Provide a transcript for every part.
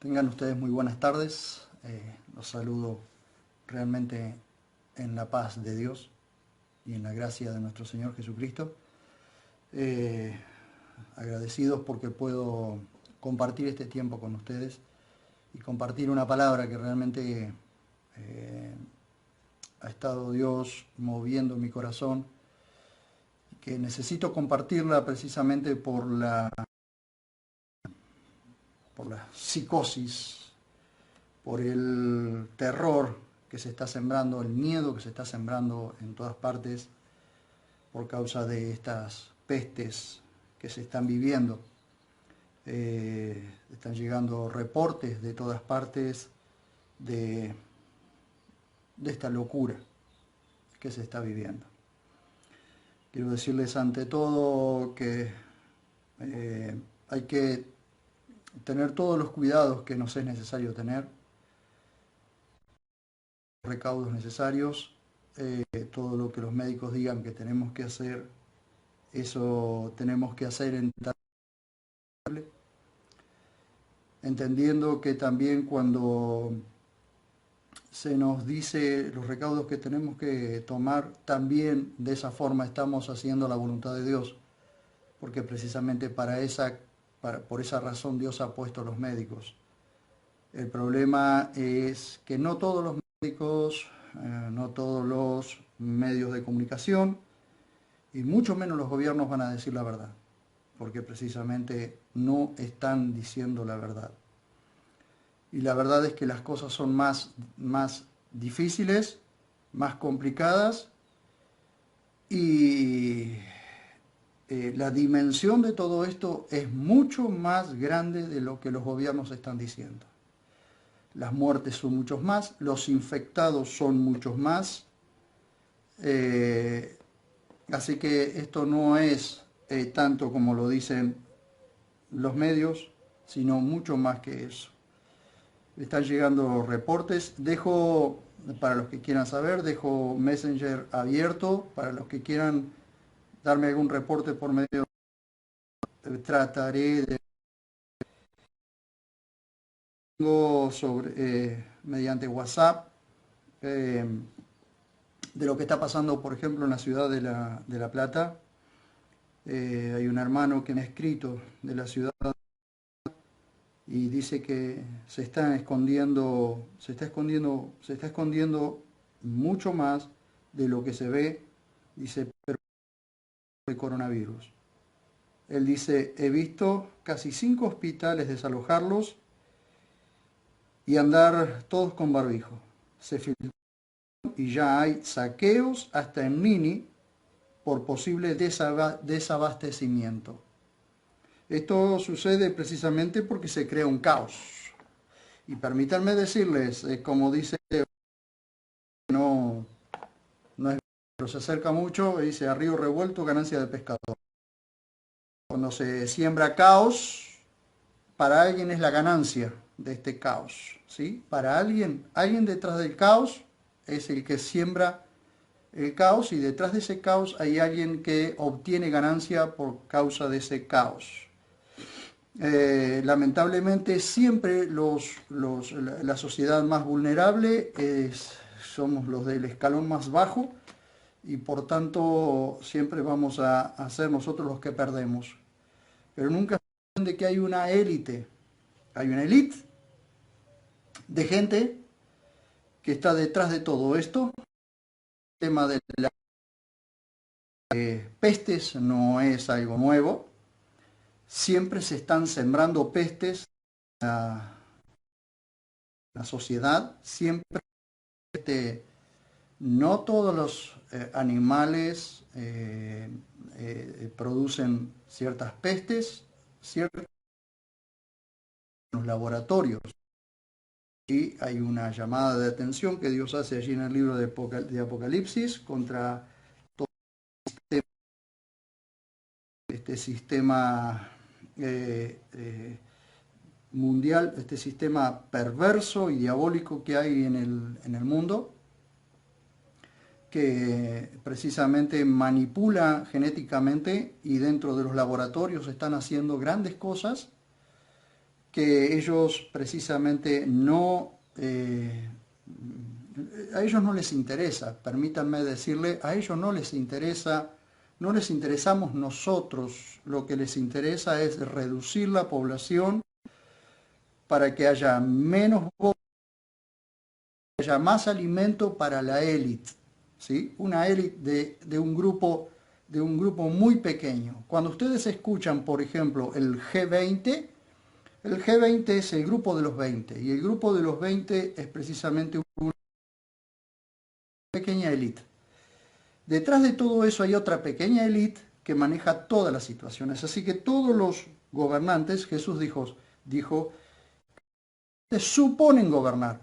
Tengan ustedes muy buenas tardes. Los saludo realmente en la paz de Dios y en la gracia de nuestro Señor Jesucristo. Agradecidos porque puedo compartir este tiempo con ustedes y compartir una palabra que realmente ha estado Dios moviendo mi corazón, que necesito compartirla precisamente por la psicosis, por el terror que se está sembrando, el miedo que se está sembrando en todas partes por causa de estas pestes que se están viviendo. Están llegando reportes de todas partes de esta locura que se está viviendo. Quiero decirles ante todo que hay que tener todos los cuidados que nos es necesario tener, recaudos necesarios, todo lo que los médicos digan que tenemos que hacer, eso tenemos que hacer entendiendo que también cuando se nos dice los recaudos que tenemos que tomar, también de esa forma estamos haciendo la voluntad de Dios, porque precisamente por esa razón Dios ha puesto los médicos. El problema es que no todos los médicos, no todos los medios de comunicación y mucho menos los gobiernos van a decir la verdad, porque precisamente no están diciendo la verdad. Y la verdad es que las cosas son más difíciles, más complicadas y la dimensión de todo esto es mucho más grande de lo que los gobiernos están diciendo. Las muertes son muchos más, los infectados son muchos más, así que esto no es tanto como lo dicen los medios, sino mucho más que eso. Están llegando reportes, para los que quieran saber, dejo Messenger abierto, para los que quieran darme algún reporte por medio, trataré de mediante WhatsApp, de lo que está pasando, por ejemplo, en la ciudad de La Plata. Hay un hermano que me ha escrito de la ciudad y dice que se está escondiendo mucho más de lo que se ve, dice, pero el coronavirus. Él dice, he visto casi 5 hospitales desalojarlos y andar todos con barbijo. Se filtró y ya hay saqueos hasta en Mini por posible desabastecimiento. Esto sucede precisamente porque se crea un caos. Y permítanme decirles, como dice, no es, pero se acerca mucho y dice, a río revuelto, ganancia de pescador. Cuando se siembra caos, para alguien es la ganancia de este caos, ¿sí? Para alguien detrás del caos es el que siembra el caos y detrás de ese caos hay alguien que obtiene ganancia por causa de ese caos. Lamentablemente siempre la sociedad más vulnerable somos los del escalón más bajo y por tanto siempre vamos a ser nosotros los que perdemos. Pero nunca se entiende que hay una élite de gente que está detrás de todo esto. El tema de las pestes no es algo nuevo. Siempre se están sembrando pestes en la sociedad. Siempre no todos los animales producen ciertas pestes, ciertos laboratorios. Y hay una llamada de atención que Dios hace allí en el libro de Apocalipsis contra todo este sistema mundial, este sistema perverso y diabólico que hay en el mundo, que precisamente manipula genéticamente y dentro de los laboratorios están haciendo grandes cosas que ellos precisamente no, a ellos no les interesa, permítanme decirle, a ellos no les interesa, no les interesamos nosotros, lo que les interesa es reducir la población para que haya menos, haya más alimento para la élite, ¿sí? Una élite de un grupo muy pequeño. Cuando ustedes escuchan, por ejemplo, el G20 es el grupo de los 20 y el grupo de los 20 es precisamente una pequeña élite. Detrás de todo eso hay otra pequeña élite que maneja todas las situaciones. Así que todos los gobernantes, Jesús dijo, suponen gobernar,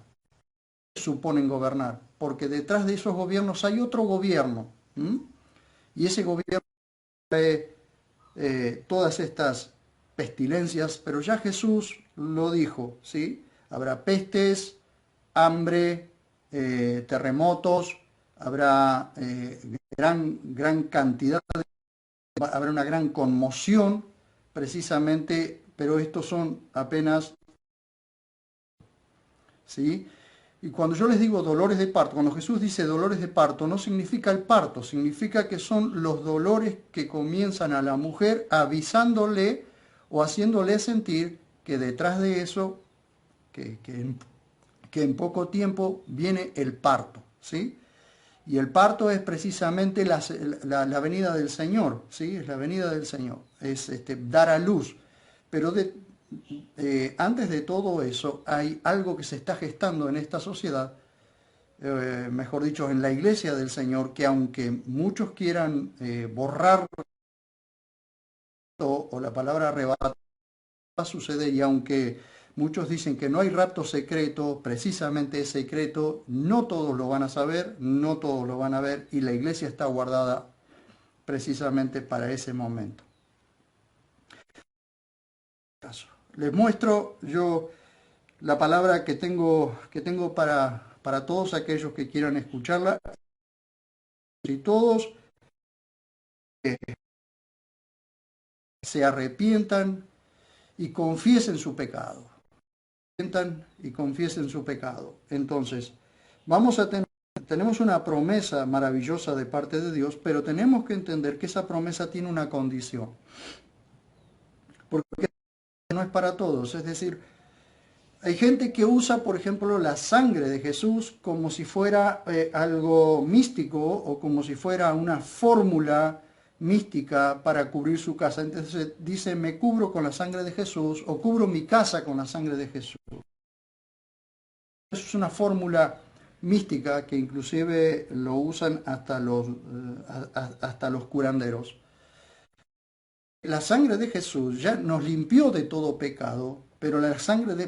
porque detrás de esos gobiernos hay otro gobierno. Y ese gobierno trae todas estas pestilencias, pero ya Jesús lo dijo, ¿sí? Habrá pestes, hambre, terremotos, habrá gran cantidad, habrá una gran conmoción, precisamente, pero estos son apenas, ¿sí? Y cuando yo les digo dolores de parto, cuando Jesús dice dolores de parto, no significa el parto, significa que son los dolores que comienzan a la mujer avisándole o haciéndole sentir que detrás de eso, que en poco tiempo viene el parto, ¿sí? Y el parto es precisamente la venida del Señor, ¿sí? Es la venida del Señor, es dar a luz. Pero antes de todo eso hay algo que se está gestando en esta sociedad, mejor dicho, en la iglesia del Señor, que aunque muchos quieran borrar o la palabra arrebatar, va a suceder, y aunque muchos dicen que no hay rapto secreto, precisamente es secreto, no todos lo van a saber, no todos lo van a ver, y la iglesia está guardada precisamente para ese momento. Les muestro yo la palabra que tengo para todos aquellos que quieran escucharla. Si todos se arrepientan y confiesen su pecado. Y confiesen su pecado. Entonces, tenemos una promesa maravillosa de parte de Dios, pero tenemos que entender que esa promesa tiene una condición. Porque no es para todos. Es decir, hay gente que usa, por ejemplo, la sangre de Jesús como si fuera algo místico o como si fuera una fórmula mística para cubrir su casa. Entonces dice, me cubro con la sangre de Jesús o cubro mi casa con la sangre de Jesús. Eso es una fórmula mística que inclusive lo usan hasta los curanderos. La sangre de Jesús ya nos limpió de todo pecado, pero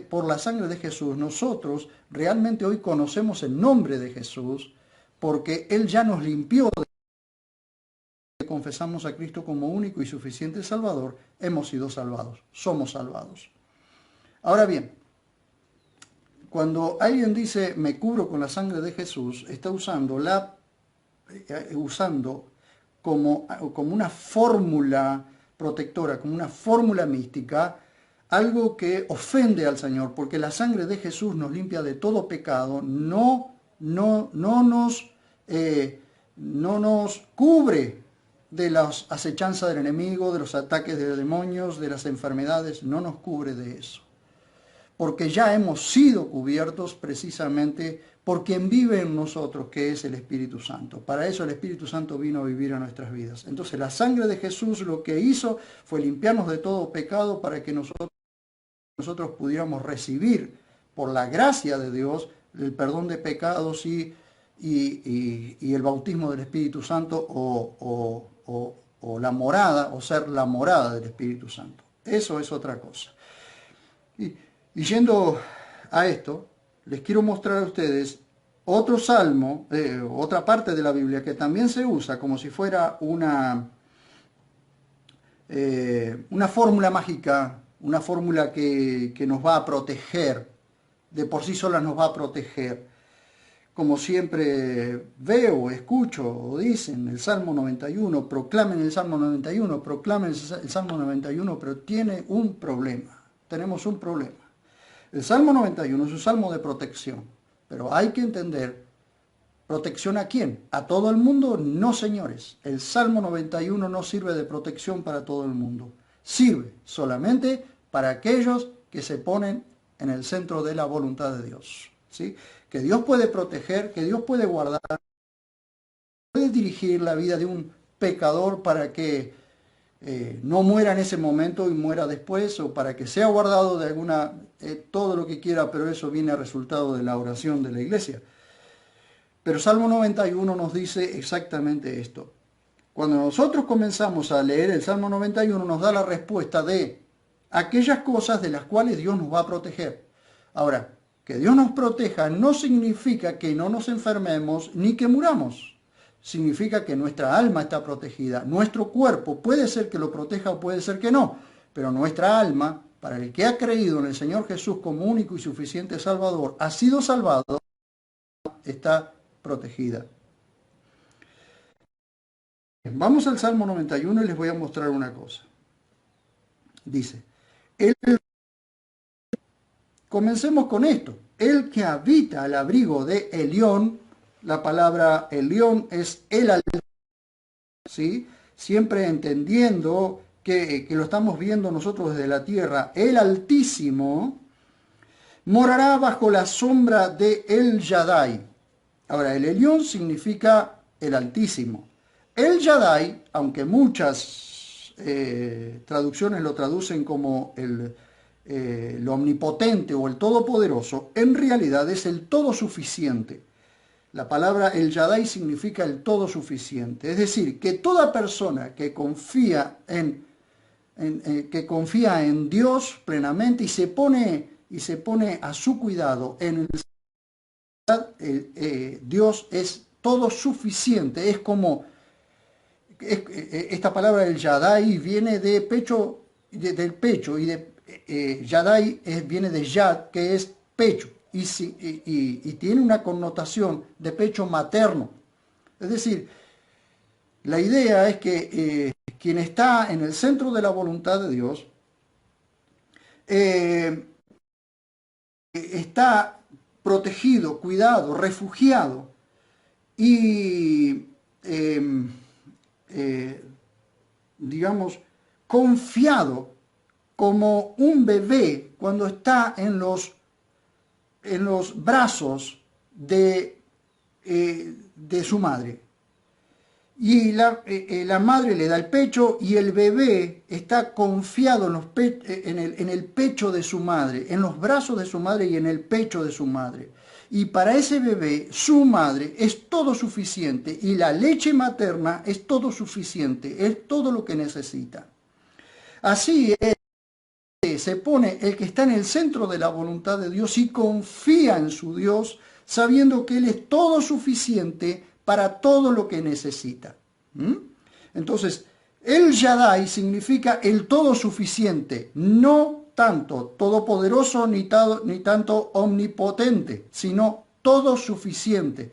por la sangre de Jesús nosotros realmente hoy conocemos el nombre de Jesús porque Él ya nos limpió. Confesamos a Cristo como único y suficiente Salvador, hemos sido salvados, somos salvados. Ahora bien, cuando alguien dice me cubro con la sangre de Jesús, está usando como una fórmula protectora, como una fórmula mística, algo que ofende al Señor, porque la sangre de Jesús nos limpia de todo pecado, no nos cubre de las acechanzas del enemigo, de los ataques de demonios, de las enfermedades, no nos cubre de eso. Porque ya hemos sido cubiertos precisamente por quien vive en nosotros, que es el Espíritu Santo. Para eso el Espíritu Santo vino a vivir a nuestras vidas. Entonces la sangre de Jesús lo que hizo fue limpiarnos de todo pecado para que nosotros pudiéramos recibir por la gracia de Dios el perdón de pecados y el bautismo del Espíritu Santo o la morada, o ser la morada del Espíritu Santo. Eso es otra cosa. Y yendo a esto, les quiero mostrar a ustedes otro salmo, otra parte de la Biblia que también se usa como si fuera una fórmula mágica, una fórmula que nos va a proteger, de por sí sola nos va a proteger. Como siempre veo, escucho o dicen el Salmo 91, proclamen el Salmo 91, proclamen el Salmo 91, pero tiene un problema. tenemos un problema. El Salmo 91 es un salmo de protección, pero hay que entender, ¿protección a quién? ¿A todo el mundo? No, señores. El Salmo 91 no sirve de protección para todo el mundo. Sirve solamente para aquellos que se ponen en el centro de la voluntad de Dios, ¿sí? Que Dios puede proteger, que Dios puede guardar, puede dirigir la vida de un pecador para que no muera en ese momento y muera después, o para que sea guardado de alguna, todo lo que quiera, pero eso viene a resultado de la oración de la iglesia. Pero Salmo 91 nos dice exactamente esto. Cuando nosotros comenzamos a leer el Salmo 91 nos da la respuesta de aquellas cosas de las cuales Dios nos va a proteger. Ahora, que Dios nos proteja no significa que no nos enfermemos ni que muramos. Significa que nuestra alma está protegida. Nuestro cuerpo puede ser que lo proteja o puede ser que no, pero nuestra alma, para el que ha creído en el Señor Jesús como único y suficiente Salvador, ha sido salvado, está protegida. Vamos al Salmo 91 y les voy a mostrar una cosa. Dice, comencemos con esto. El que habita al abrigo de Elión, la palabra Elión es el Altísimo, ¿sí? Siempre entendiendo que lo estamos viendo nosotros desde la tierra. El Altísimo morará bajo la sombra de El Shaddai. Ahora, el Elión significa el Altísimo. El Shaddai, aunque muchas traducciones lo traducen como el omnipotente o el todopoderoso, en realidad es el todo suficiente. La palabra El Shaddai significa el todo suficiente. Es decir, que toda persona que confía en Dios plenamente y se pone a su cuidado en Dios es todo suficiente. Es como esta palabra El Shaddai viene de pecho, del pecho, y de Shaddai viene de Yad, que es pecho, y tiene una connotación de pecho materno. Es decir, la idea es que quien está en el centro de la voluntad de Dios está protegido, cuidado, refugiado y digamos, confiado como un bebé cuando está en los brazos de su madre. Y la madre le da el pecho y el bebé está confiado en el pecho de su madre, en los brazos de su madre y en el pecho de su madre. Y para ese bebé, su madre es todo suficiente y la leche materna es todo suficiente, es todo lo que necesita. Así se pone el que está en el centro de la voluntad de Dios y confía en su Dios, sabiendo que Él es todo suficiente para todo lo que necesita. Entonces, El Shaddai significa el todo suficiente, no tanto todopoderoso ni tanto omnipotente, sino todo suficiente,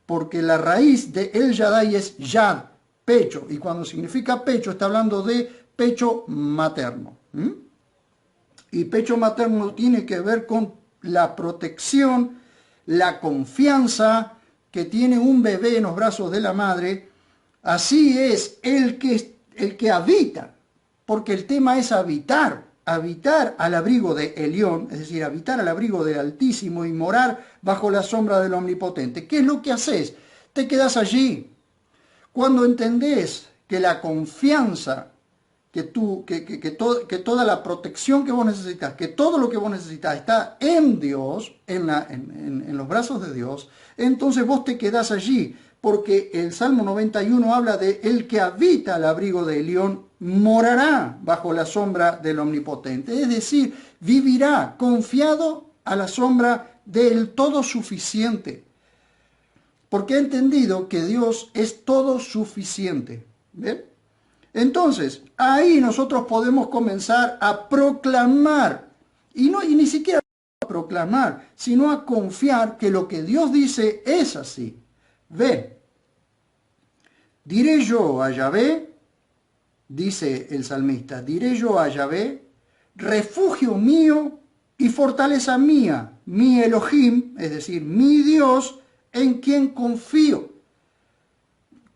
porque la raíz de El Shaddai es Yad, pecho, y cuando significa pecho está hablando de pecho materno. Y pecho materno tiene que ver con la protección, la confianza que tiene un bebé en los brazos de la madre. Así es el que habita, porque el tema es habitar al abrigo de Elión, es decir, habitar al abrigo del Altísimo y morar bajo la sombra del Omnipotente. ¿Qué es lo que haces? Te quedas allí. Cuando entendés que la confianza, que toda la protección que vos necesitas, que todo lo que vos necesitas está en Dios, en los brazos de Dios, entonces vos te quedás allí, porque el Salmo 91 habla de el que habita al abrigo de Elión morará bajo la sombra del Omnipotente, es decir, vivirá confiado a la sombra del todo suficiente, porque ha entendido que Dios es todo suficiente. ¿Ven? Entonces, ahí nosotros podemos comenzar a proclamar, y ni siquiera a proclamar, sino a confiar que lo que Dios dice es así. Ve, diré yo a Yahvé, dice el salmista, diré yo a Yahvé, refugio mío y fortaleza mía, mi Elohim, es decir, mi Dios, en quien confío.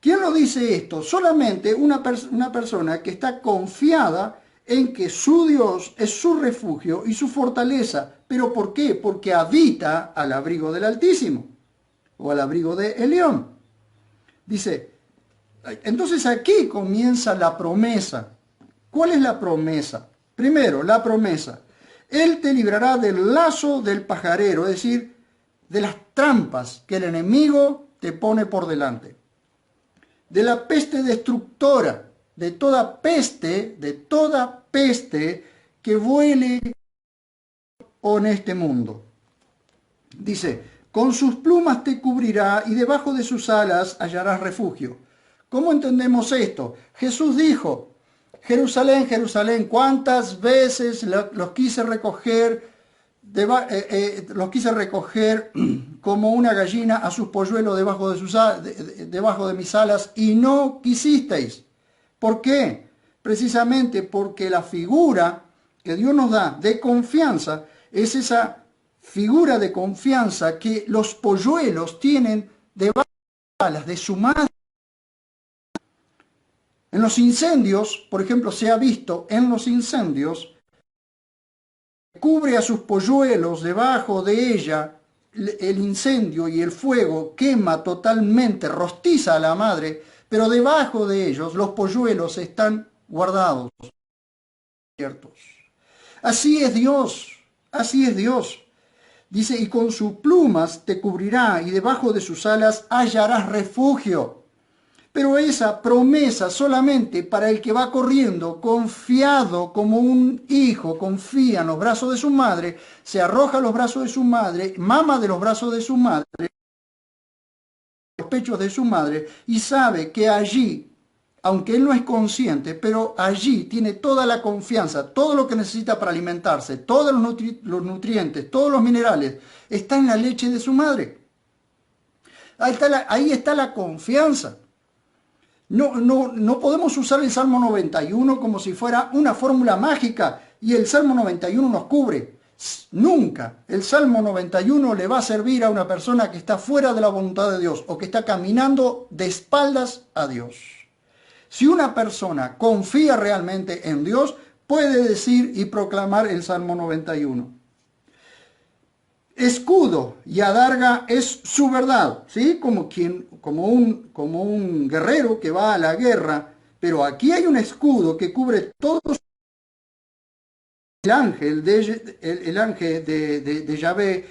¿Quién lo dice esto? Solamente una persona que está confiada en que su Dios es su refugio y su fortaleza. ¿Pero por qué? Porque habita al abrigo del Altísimo o al abrigo de Elión. Dice, entonces aquí comienza la promesa. ¿Cuál es la promesa? Primero, la promesa. Él te librará del lazo del pajarero, es decir, de las trampas que el enemigo te pone por delante. De la peste destructora, de toda peste que vuele en este mundo. Dice, con sus plumas te cubrirá y debajo de sus alas hallarás refugio. ¿Cómo entendemos esto? Jesús dijo, Jerusalén, Jerusalén, ¿cuántas veces los quise recoger como una gallina a sus polluelos debajo de mis alas y no quisisteis? ¿Por qué? Precisamente porque la figura que Dios nos da de confianza es esa figura de confianza que los polluelos tienen debajo de las alas de su madre. En los incendios, por ejemplo, se ha visto en los incendios, cubre a sus polluelos debajo de ella, el incendio y el fuego quema totalmente, rostiza a la madre, pero debajo de ellos los polluelos están guardados, ciertos. Así es Dios, así es Dios. Dice, y con sus plumas te cubrirá y debajo de sus alas hallarás refugio. Pero esa promesa solamente para el que va corriendo, confiado como un hijo, confía en los brazos de su madre, se arroja a los brazos de su madre, mama de los brazos de su madre, los pechos de su madre, y sabe que allí, aunque él no es consciente, pero allí tiene toda la confianza, todo lo que necesita para alimentarse, todos los nutrientes, todos los minerales, está en la leche de su madre. Ahí está la confianza. No podemos usar el Salmo 91 como si fuera una fórmula mágica y el Salmo 91 nos cubre. Nunca el Salmo 91 le va a servir a una persona que está fuera de la voluntad de Dios o que está caminando de espaldas a Dios. Si una persona confía realmente en Dios, puede decir y proclamar el Salmo 91. Escudo y adarga es su verdad, ¿sí? Como un guerrero que va a la guerra, pero aquí hay un escudo que cubre todos. El ángel de Yahvé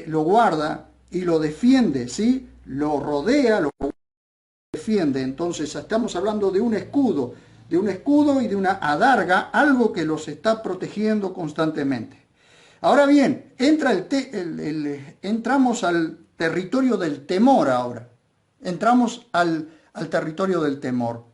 lo guarda y lo defiende, ¿sí? Lo rodea, lo defiende. Entonces estamos hablando de un escudo y de una adarga, algo que los está protegiendo constantemente. Ahora bien, entramos al territorio del temor ahora. Entramos al territorio del temor.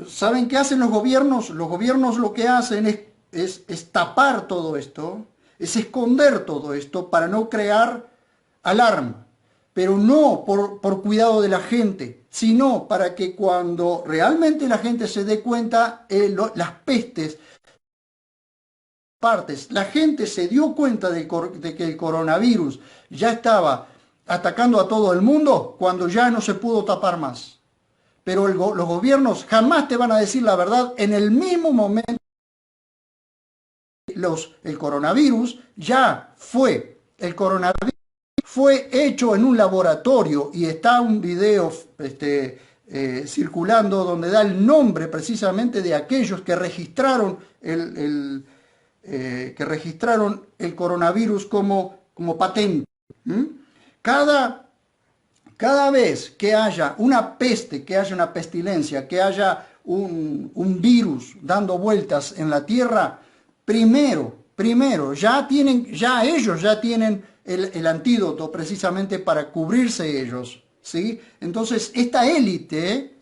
¿Saben qué hacen los gobiernos? Los gobiernos lo que hacen es tapar todo esto, es esconder todo esto para no crear alarma. Pero no por cuidado de la gente, sino para que cuando realmente la gente se dé cuenta, las pestes, la gente se dio cuenta de que el coronavirus ya estaba atacando a todo el mundo cuando ya no se pudo tapar más. Pero los gobiernos jamás te van a decir la verdad en el mismo momento. El coronavirus fue hecho en un laboratorio y está un video circulando donde da el nombre precisamente de aquellos que registraron el coronavirus como patente. Cada vez que haya una peste, que haya una pestilencia, que haya un virus dando vueltas en la tierra, primero, ellos ya tienen el antídoto precisamente para cubrirse ellos, ¿sí? Entonces, esta élite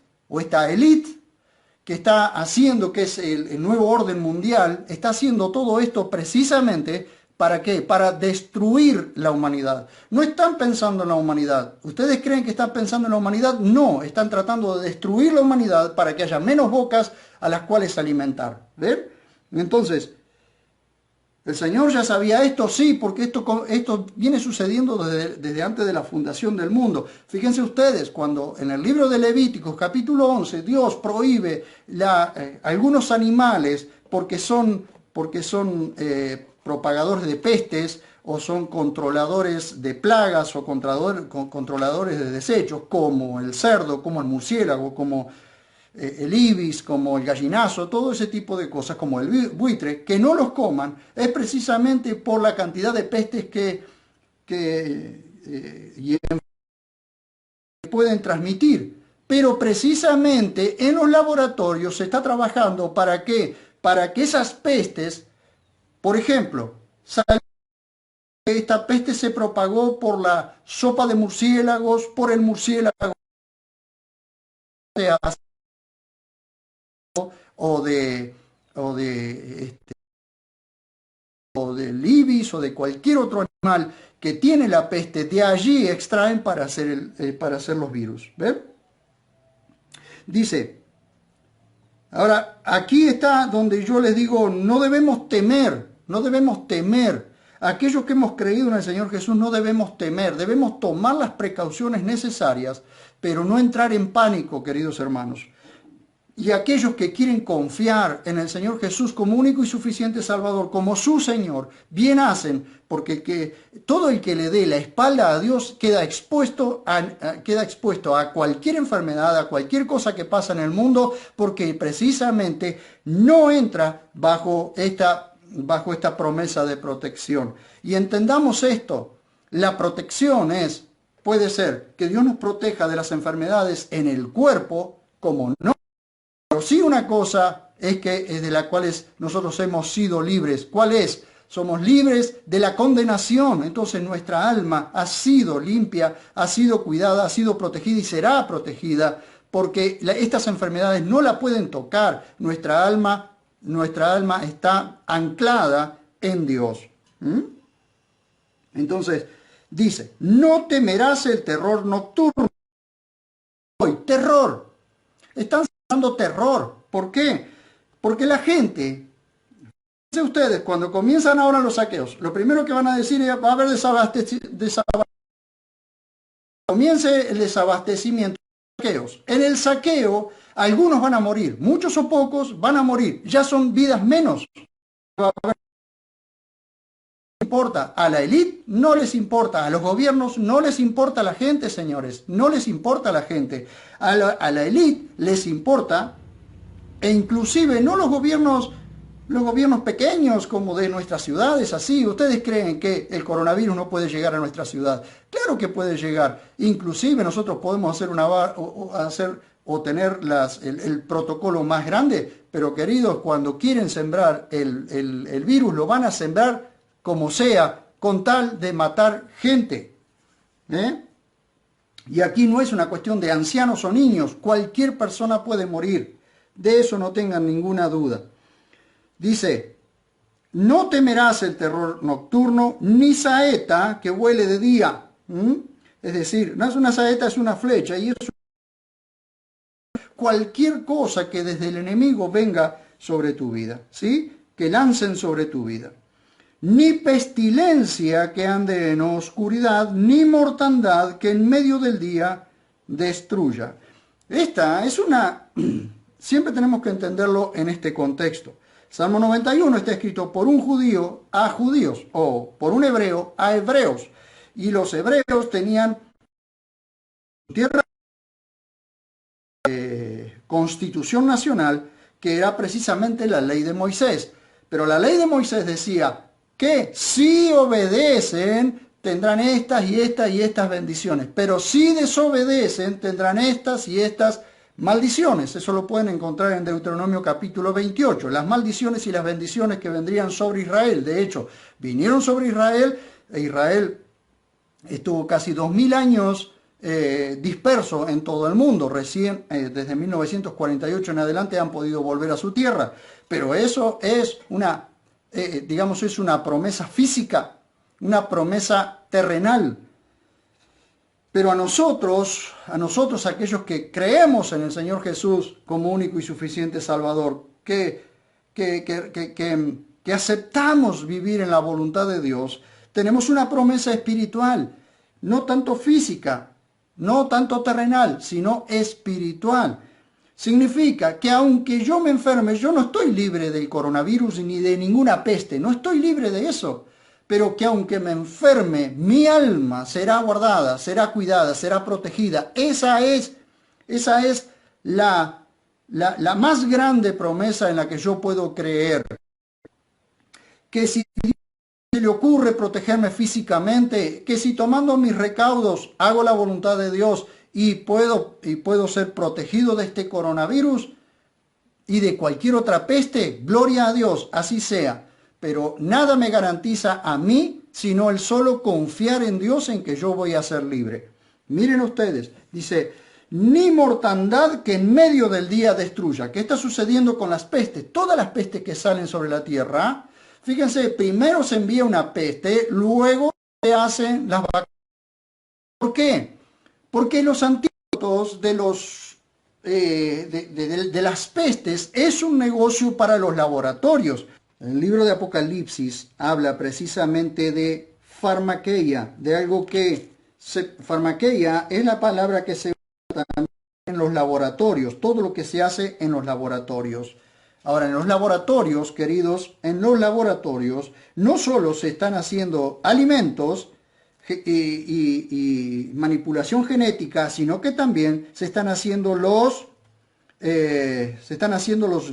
que está haciendo, que es el nuevo orden mundial, está haciendo todo esto precisamente ¿Para qué? Para destruir la humanidad. No están pensando en la humanidad. ¿Ustedes creen que están pensando en la humanidad? No, están tratando de destruir la humanidad para que haya menos bocas a las cuales alimentar. ¿Ven? Entonces, ¿el Señor ya sabía esto? Sí, porque esto viene sucediendo desde antes de la fundación del mundo. Fíjense ustedes, cuando en el libro de Levíticos, capítulo 11, Dios prohíbe algunos animales porque son propagadores de pestes o son controladores de plagas o controladores de desechos, como el cerdo, como el murciélago, como el ibis, como el gallinazo, todo ese tipo de cosas, como el buitre, que no los coman, es precisamente por la cantidad de pestes que pueden transmitir. Pero precisamente en los laboratorios se está trabajando para que esas pestes, por ejemplo, esta peste se propagó por la sopa de murciélagos, por el murciélago o de o de o del ibis o de cualquier otro animal que tiene la peste, de allí extraen para hacer los virus. ¿Ven? Dice, ahora aquí está donde yo les digo, no debemos temer. Aquellos que hemos creído en el Señor Jesús no debemos temer, debemos tomar las precauciones necesarias, pero no entrar en pánico, queridos hermanos. Y aquellos que quieren confiar en el Señor Jesús como único y suficiente Salvador, como su Señor, bien hacen, porque todo el que le dé la espalda a Dios queda expuesto a cualquier enfermedad, a cualquier cosa que pasa en el mundo, porque precisamente no entra bajo esta promesa de protección. Y entendamos esto, la protección puede ser que Dios nos proteja de las enfermedades en el cuerpo, como no. Pero sí una cosa es de la cual nosotros hemos sido libres. ¿Cuál es? Somos libres de la condenación. Entonces nuestra alma ha sido limpia, ha sido cuidada, ha sido protegida y será protegida, porque estas enfermedades no la pueden tocar. Nuestra alma está anclada en Dios. Entonces dice, no temerás el terror nocturno. Hoy, terror. Están dando terror. ¿Por qué? Porque la gente, fíjense ustedes, cuando comienzan ahora los saqueos, lo primero que van a decir es, va a haber comience el desabastecimiento de saqueos. En el saqueo, algunos van a morir, muchos o pocos van a morir, ya son vidas menos. Importa, a la élite no les importa, a los gobiernos no les importa la gente, señores, no les importa la gente, a la élite les importa, e inclusive no los gobiernos pequeños como de nuestras ciudades, así. ¿Ustedes creen que el coronavirus no puede llegar a nuestra ciudad? Claro que puede llegar, inclusive nosotros podemos tener el protocolo más grande, pero queridos, cuando quieren sembrar el virus, lo van a sembrar como sea, con tal de matar gente. Y aquí no es una cuestión de ancianos o niños, cualquier persona puede morir, de eso no tengan ninguna duda. Dice, no temerás el terror nocturno, ni saeta que vuele de día. Es decir, no es una saeta, es una flecha, y es cualquier cosa que desde el enemigo venga sobre tu vida, ¿sí? Que lancen sobre tu vida. Ni pestilencia que ande en oscuridad, ni mortandad que en medio del día destruya. Esta es siempre tenemos que entenderlo en este contexto. Salmo 91 está escrito por un judío a judíos, o por un hebreo a hebreos. Y los hebreos tenían tierra constitución nacional, que era precisamente la ley de Moisés. Pero la ley de Moisés decía que si obedecen tendrán estas y estas y estas bendiciones, pero si desobedecen tendrán estas y estas maldiciones. Eso lo pueden encontrar en Deuteronomio capítulo 28, las maldiciones y las bendiciones que vendrían sobre Israel. De hecho, vinieron sobre Israel, e Israel estuvo casi 2000 años disperso en todo el mundo. Recién, desde 1948 en adelante, han podido volver a su tierra. Pero eso es digamos, es una promesa física, una promesa terrenal. Pero a nosotros, aquellos que creemos en el Señor Jesús como único y suficiente Salvador, que aceptamos vivir en la voluntad de Dios, tenemos una promesa espiritual, no tanto física, no tanto terrenal, sino espiritual. Significa que aunque yo me enferme, yo no estoy libre del coronavirus ni de ninguna peste, no estoy libre de eso. Pero que aunque me enferme, mi alma será guardada, será cuidada, será protegida. Esa es la más grande promesa en la que yo puedo creer. Que si se le ocurre protegerme físicamente, que si tomando mis recaudos hago la voluntad de Dios y puedo ser protegido de este coronavirus y de cualquier otra peste, gloria a Dios, así sea. Pero nada me garantiza a mí, sino el solo confiar en Dios en que yo voy a ser libre. Miren ustedes, dice, ni mortandad que en medio del día destruya. ¿Qué está sucediendo con las pestes? Todas las pestes que salen sobre la tierra, fíjense, primero se envía una peste, luego se hacen las vacunas. ¿Por qué? Porque los antídotos de las pestes es un negocio para los laboratorios. El libro de Apocalipsis habla precisamente de farmaqueia, de algo farmaqueia es la palabra que se usa también en los laboratorios, todo lo que se hace en los laboratorios. Ahora, en los laboratorios, queridos, en los laboratorios no solo se están haciendo alimentos y manipulación genética, sino que también se están haciendo los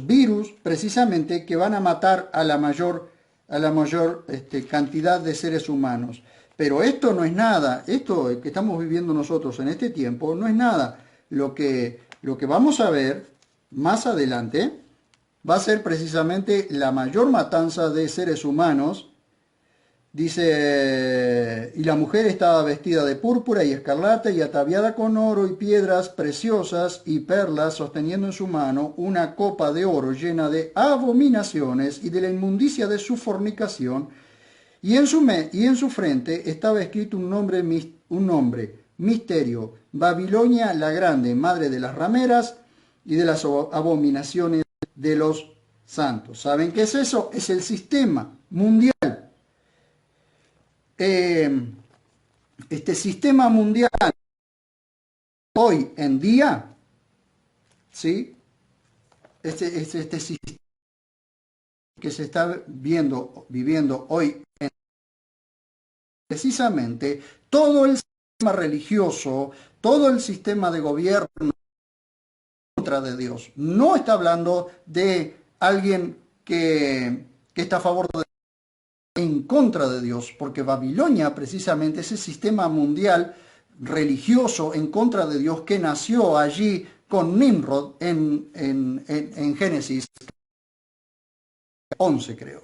virus precisamente que van a matar a la mayor cantidad de seres humanos. Pero esto no es nada, esto que estamos viviendo nosotros en este tiempo no es nada. Lo que vamos a ver más adelante va a ser precisamente la mayor matanza de seres humanos. Dice, y la mujer estaba vestida de púrpura y escarlata y ataviada con oro y piedras preciosas y perlas, sosteniendo en su mano una copa de oro llena de abominaciones y de la inmundicia de su fornicación, y en su frente estaba escrito un nombre, misterio, Babilonia la grande, madre de las rameras y de las abominaciones de los santos. ¿Saben qué es eso? Es el sistema mundial. Este sistema mundial hoy en día, ¿sí? Este sistema que se está viviendo hoy, precisamente todo el sistema religioso, todo el sistema de gobierno en contra de Dios. No está hablando de alguien que está a favor de en contra de Dios, porque Babilonia precisamente es el sistema mundial religioso en contra de Dios que nació allí con Nimrod en Génesis 11, creo,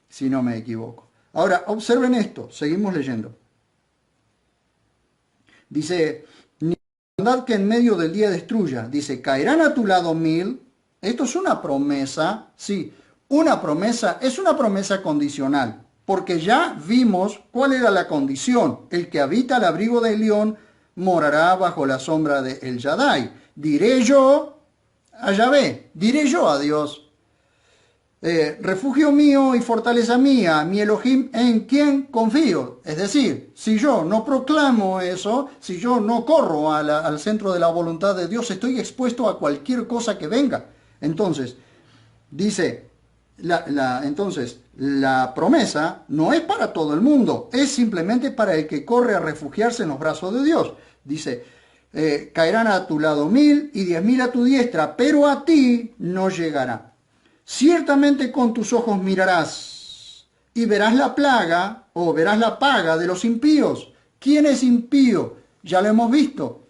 si no me equivoco. Ahora, observen esto, seguimos leyendo. Dice, ni maldad que en medio del día destruya. Dice, caerán a tu lado 1000. Esto es una promesa, sí, una promesa, es una promesa condicional. Porque ya vimos cuál era la condición. El que habita al abrigo del león morará bajo la sombra de El Shaddai. Diré yo a Yahvé, diré yo a Dios. Refugio mío y fortaleza mía, mi Elohim en quien confío. Es decir, si yo no proclamo eso, si yo no corro al centro de la voluntad de Dios, estoy expuesto a cualquier cosa que venga. Entonces, dice... Entonces, la promesa no es para todo el mundo, es simplemente para el que corre a refugiarse en los brazos de Dios. Dice, caerán a tu lado 1000 y 10.000 a tu diestra, pero a ti no llegará. Ciertamente con tus ojos mirarás y verás la plaga o verás la paga de los impíos. ¿Quién es impío? Ya lo hemos visto.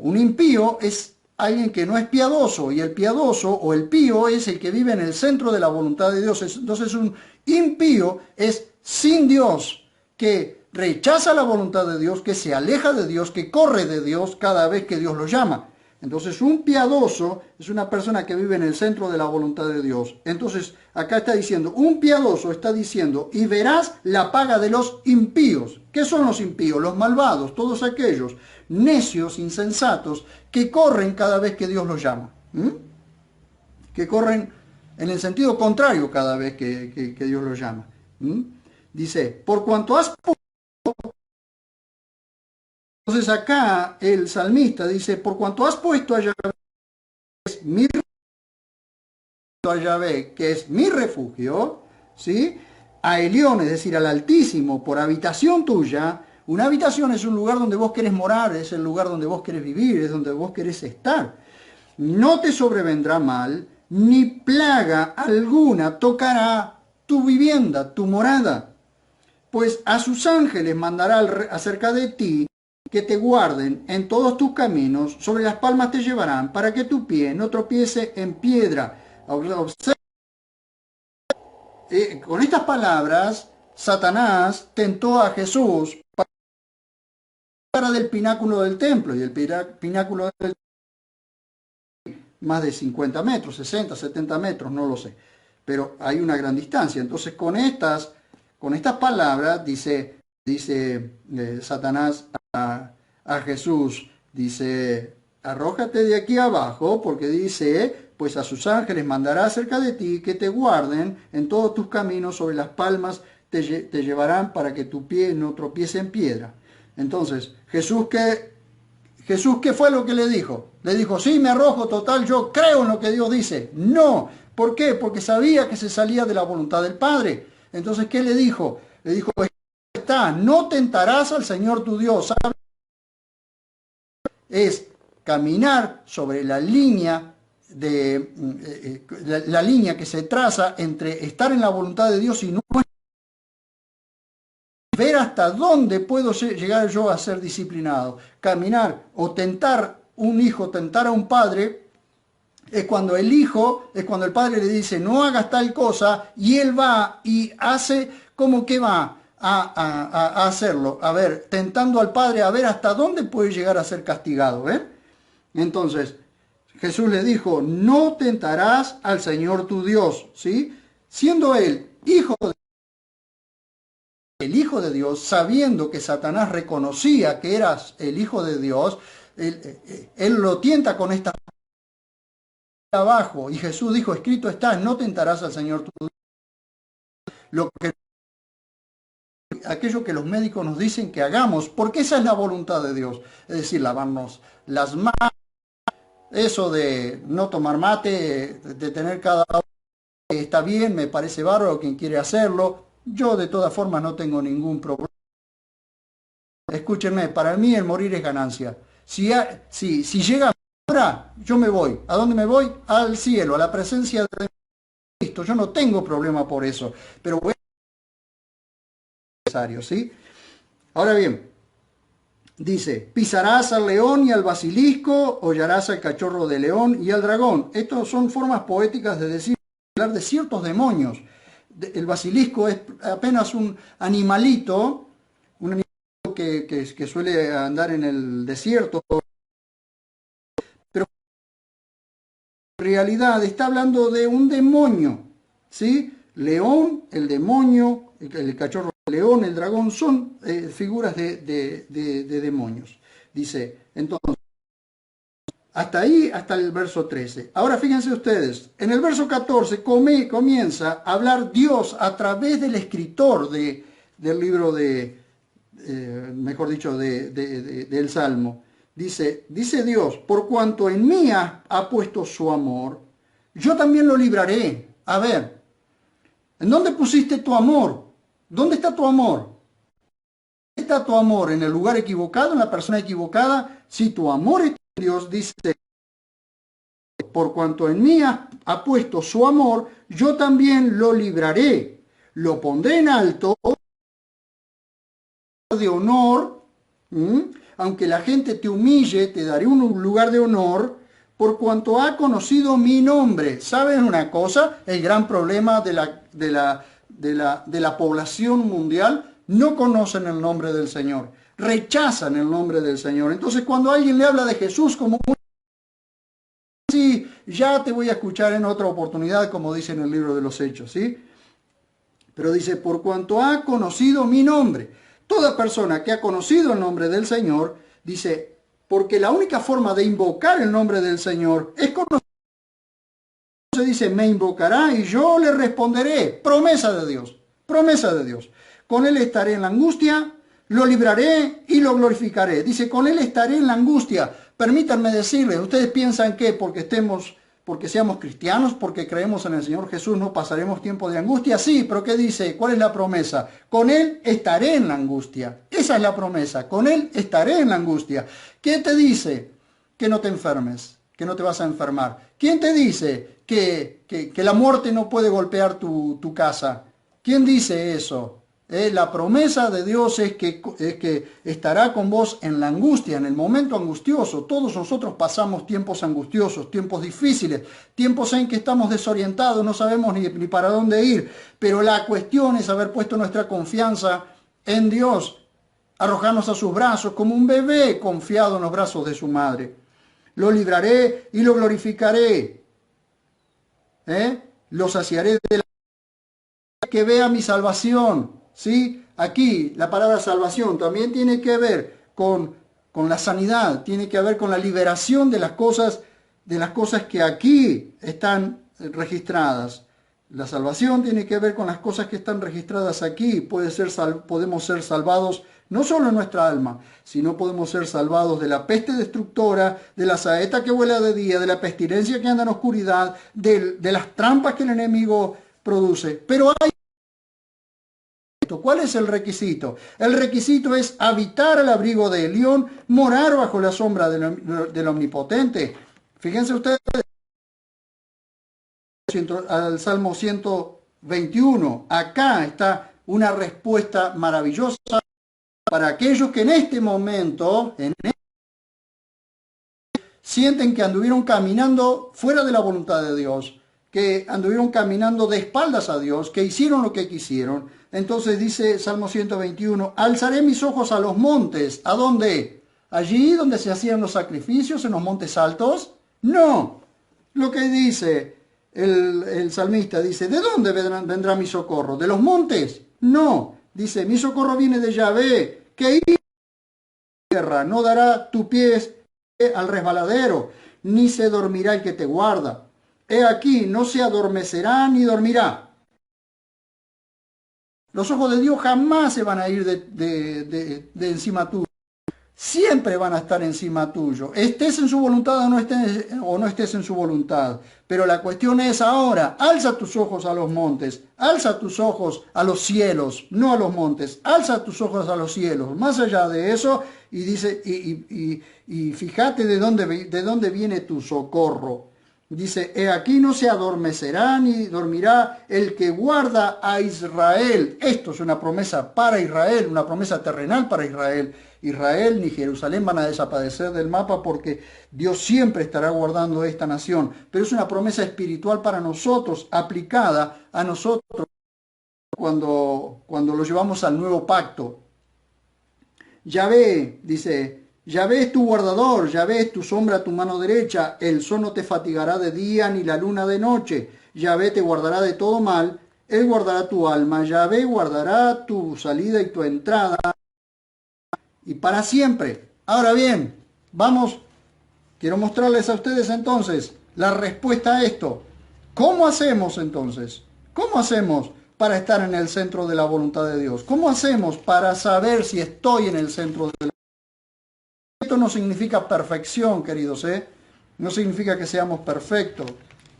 Un impío es alguien que no es piadoso, y el piadoso o el pío es el que vive en el centro de la voluntad de Dios. Entonces un impío es sin Dios, que rechaza la voluntad de Dios, que se aleja de Dios, que corre de Dios cada vez que Dios lo llama. Entonces, un piadoso es una persona que vive en el centro de la voluntad de Dios. Entonces, acá está diciendo, un piadoso está diciendo, y verás la paga de los impíos. ¿Qué son los impíos? Los malvados, todos aquellos necios, insensatos, que corren cada vez que Dios los llama. Que corren en el sentido contrario cada vez que Dios los llama. Dice, por cuanto has... Entonces acá el salmista dice, por cuanto has puesto a Yahvé, que es mi refugio, ¿sí? A Elión, es decir, al Altísimo, por habitación tuya. Una habitación es un lugar donde vos querés morar, es el lugar donde vos querés vivir, es donde vos querés estar. No te sobrevendrá mal, ni plaga alguna tocará tu vivienda, tu morada. Pues a sus ángeles mandará acerca de ti, que te guarden en todos tus caminos, sobre las palmas te llevarán, para que tu pie no tropiece en piedra. Observa, con estas palabras, Satanás tentó a Jesús para del pináculo del templo, y el pináculo del más de 50 metros, 60, 70 metros, no lo sé, pero hay una gran distancia. Entonces, con estas palabras, dice Satanás a Jesús, dice, arrójate de aquí abajo, porque dice, pues a sus ángeles mandará acerca de ti, que te guarden en todos tus caminos, sobre las palmas te llevarán, para que tu pie no tropiece en piedra. Entonces, Jesús, ¿qué fue lo que le dijo? Le dijo, sí, me arrojo, total, yo creo en lo que Dios dice. No, ¿por qué? Porque sabía que se salía de la voluntad del Padre. Entonces, ¿qué le dijo? Le dijo, no tentarás al Señor tu Dios. ¿Sabe? Es caminar sobre la línea la línea que se traza entre estar en la voluntad de Dios y no ver hasta dónde puedo llegar yo a ser disciplinado. Caminar o tentar un hijo, tentar a un padre, es cuando el padre le dice no hagas tal cosa y él va y hace como que va a hacerlo. A ver, tentando al padre a ver hasta dónde puede llegar a ser castigado. Entonces, Jesús le dijo, no tentarás al Señor tu Dios, ¿sí? Siendo él el Hijo de Dios, sabiendo que Satanás reconocía que eras el Hijo de Dios, él lo tienta con esta abajo, y Jesús dijo, escrito está, no tentarás al Señor tu Dios. Aquello que los médicos nos dicen que hagamos, porque esa es la voluntad de Dios, es decir, lavarnos las manos, eso de no tomar mate, de tener cada hora, está bien, me parece bárbaro quien quiere hacerlo. Yo de todas formas no tengo ningún problema. Escúchenme, para mí el morir es ganancia. Si llega ahora, yo me voy. ¿A dónde me voy? Al cielo, a la presencia de Cristo. Yo no tengo problema por eso. Pero voy a necesario, ¿sí? Ahora bien, dice, pisarás al león y al basilisco, hollarás al cachorro de león y al dragón. Estas son formas poéticas de decir, hablar de ciertos demonios. El basilisco es apenas un animalito que suele andar en el desierto, pero en realidad está hablando de un demonio, ¿sí? León, el demonio, el cachorro de león, el dragón, son figuras de demonios. Dice, entonces, hasta ahí, hasta el verso 13. Ahora fíjense ustedes, en el verso 14 comienza a hablar Dios a través del escritor del libro mejor dicho, del Salmo. Dice Dios, por cuanto en mí ha puesto su amor, yo también lo libraré. A ver, ¿en dónde pusiste tu amor? ¿Dónde está tu amor? ¿Está tu amor en el lugar equivocado, en la persona equivocada? Si tu amor es Dios, dice, por cuanto en mí ha puesto su amor, yo también lo libraré, lo pondré en alto, de honor, aunque la gente te humille, te daré un lugar de honor, por cuanto ha conocido mi nombre. ¿Saben una cosa? El gran problema de la población mundial, no conocen el nombre del Señor, rechazan el nombre del Señor. Entonces, cuando alguien le habla de Jesús como sí, ya te voy a escuchar en otra oportunidad, como dice en el libro de los Hechos, ¿sí? Pero dice, por cuanto ha conocido mi nombre. Toda persona que ha conocido el nombre del Señor, dice, porque la única forma de invocar el nombre del Señor es conocer. Se dice, me invocará y yo le responderé. Promesa de Dios, promesa de Dios. Con él estaré en la angustia, lo libraré y lo glorificaré. Dice, con él estaré en la angustia. Permítanme decirles, ustedes piensan que porque seamos cristianos, porque creemos en el Señor Jesús, no pasaremos tiempo de angustia. Sí, pero ¿qué dice? ¿Cuál es la promesa? Con él estaré en la angustia. Esa es la promesa. Con él estaré en la angustia. ¿Qué te dice? Que no te enfermes, que no te vas a enfermar. ¿Quién te dice que la muerte no puede golpear tu casa? ¿Quién dice eso? La promesa de Dios es que estará con vos en la angustia, en el momento angustioso. Todos nosotros pasamos tiempos angustiosos, tiempos difíciles, tiempos en que estamos desorientados, no sabemos ni para dónde ir. Pero la cuestión es haber puesto nuestra confianza en Dios, arrojarnos a sus brazos como un bebé confiado en los brazos de su madre. Lo libraré y lo glorificaré. Lo saciaré de la que vea mi salvación. ¿Sí? Aquí la palabra salvación también tiene que ver con la sanidad, tiene que ver con la liberación de las cosas que aquí están registradas. La salvación tiene que ver con las cosas que están registradas aquí. Podemos ser salvados no solo en nuestra alma, sino podemos ser salvados de la peste destructora, de la saeta que vuela de día, de la pestilencia que anda en oscuridad, de las trampas que el enemigo produce. Pero hay ¿cuál es el requisito? El requisito es habitar al abrigo de Elión, morar bajo la sombra del Omnipotente. Fíjense ustedes al Salmo 121. Acá está una respuesta maravillosa para aquellos que en este momento sienten que anduvieron caminando fuera de la voluntad de Dios, que anduvieron caminando de espaldas a Dios, que hicieron lo que quisieron. Entonces dice Salmo 121, alzaré mis ojos a los montes. ¿A dónde? ¿Allí donde se hacían los sacrificios, en los montes altos? No. Lo que dice el salmista, dice, ¿de dónde vendrá mi socorro? ¿De los montes? No. Dice, mi socorro viene de Yahvé, que tierra, no dará tu pie al resbaladero, ni se dormirá el que te guarda. He aquí, no se adormecerá ni dormirá. Los ojos de Dios jamás se van a ir de encima tuyo. Siempre van a estar encima tuyo. Estés en su voluntad o no estés en su voluntad. Pero la cuestión es ahora, alza tus ojos a los montes, alza tus ojos a los cielos, no a los montes, alza tus ojos a los cielos. Más allá de eso, y dice, y fíjate de dónde viene tu socorro. Dice, he aquí no se adormecerá ni dormirá el que guarda a Israel. Esto es una promesa para Israel, una promesa terrenal para Israel. Israel ni Jerusalén van a desaparecer del mapa porque Dios siempre estará guardando esta nación. Pero es una promesa espiritual para nosotros, aplicada a nosotros cuando lo llevamos al nuevo pacto. Yahvé, dice, Yahvé es tu guardador, Yahvé es tu sombra a tu mano derecha, el sol no te fatigará de día ni la luna de noche, Yahvé te guardará de todo mal, él guardará tu alma, Yahvé guardará tu salida y tu entrada, y para siempre. Ahora bien, quiero mostrarles a ustedes entonces la respuesta a esto. ¿Cómo hacemos entonces? ¿Cómo hacemos para estar en el centro de la voluntad de Dios? ¿Cómo hacemos para saber si estoy en el centro de la voluntad de Dios? Esto no significa perfección, queridos, No significa que seamos perfectos.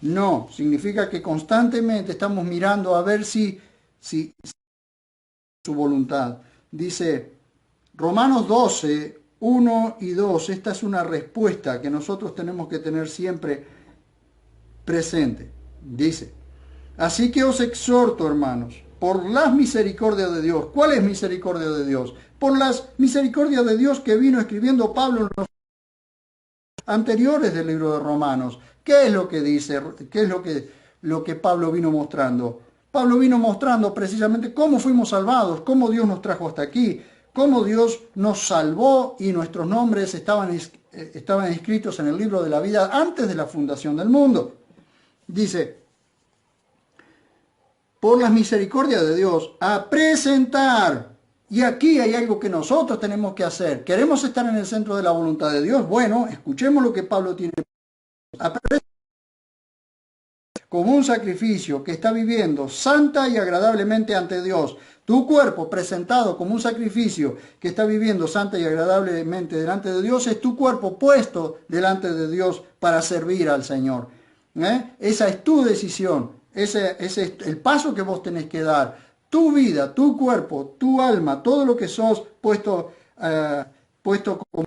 No, significa que constantemente estamos mirando a ver si su voluntad. Dice Romanos 12, 1 y 2. Esta es una respuesta que nosotros tenemos que tener siempre presente. Dice, así que os exhorto, hermanos, por las misericordias de Dios. ¿Cuál es misericordia de Dios? Por las misericordias de Dios que vino escribiendo Pablo en los anteriores del libro de Romanos. ¿Qué es lo que dice? ¿Qué es lo que Pablo vino mostrando? Pablo vino mostrando precisamente cómo fuimos salvados, cómo Dios nos trajo hasta aquí, cómo Dios nos salvó y nuestros nombres estaban estaban escritos en el libro de la vida antes de la fundación del mundo. Dice, por las misericordias de Dios, a presentar. Y aquí hay algo que nosotros tenemos que hacer. ¿Queremos estar en el centro de la voluntad de Dios? Bueno, escuchemos lo que Pablo tiene. A presentar como un sacrificio que está viviendo santa y agradablemente ante Dios. Tu cuerpo presentado como un sacrificio que está viviendo santa y agradablemente delante de Dios es tu cuerpo puesto delante de Dios para servir al Señor. Esa es tu decisión, ese es el paso que vos tenés que dar. Tu vida, tu cuerpo, tu alma, todo lo que sos puesto como